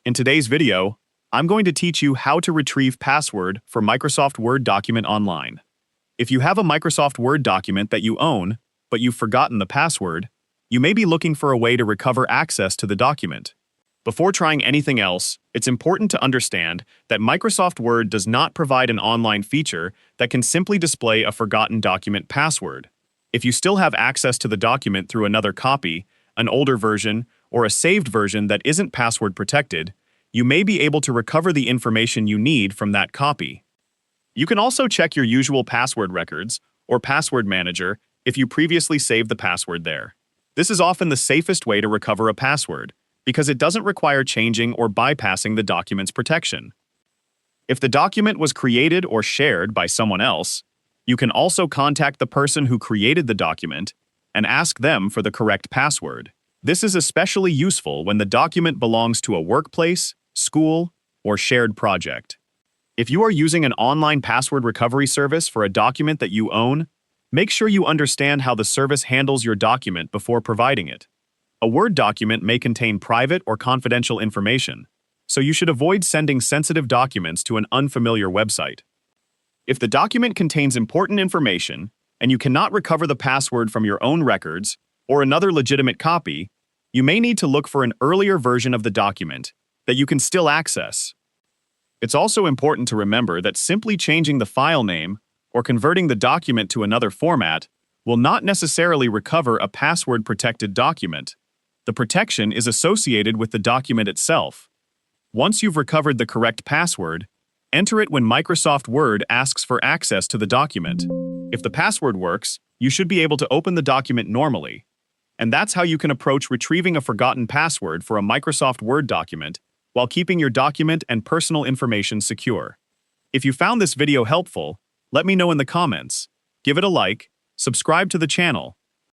In today's video, I'm going to teach you how to retrieve password for Microsoft Word document online. If you have a Microsoft Word document that you own, but you've forgotten the password, you may be looking for a way to recover access to the document. Before trying anything else, it's important to understand that Microsoft Word does not provide an online feature that can simply display a forgotten document password. If you still have access to the document through another copy, an older version, or a saved version that isn't password protected, you may be able to recover the information you need from that copy. You can also check your usual password records or password manager if you previously saved the password there. This is often the safest way to recover a password because it doesn't require changing or bypassing the document's protection. If the document was created or shared by someone else, you can also contact the person who created the document and ask them for the correct password. This is especially useful when the document belongs to a workplace, school, or shared project. If you are using an online password recovery service for a document that you own, make sure you understand how the service handles your document before providing it. A Word document may contain private or confidential information, so you should avoid sending sensitive documents to an unfamiliar website. If the document contains important information and you cannot recover the password from your own records or another legitimate copy, you may need to look for an earlier version of the document that you can still access. It's also important to remember that simply changing the file name or converting the document to another format will not necessarily recover a password-protected document. The protection is associated with the document itself. Once you've recovered the correct password, enter it when Microsoft Word asks for access to the document. If the password works, you should be able to open the document normally. And that's how you can approach retrieving a forgotten password for a Microsoft Word document while keeping your document and personal information secure. If you found this video helpful, let me know in the comments. Give it a like, subscribe to the channel,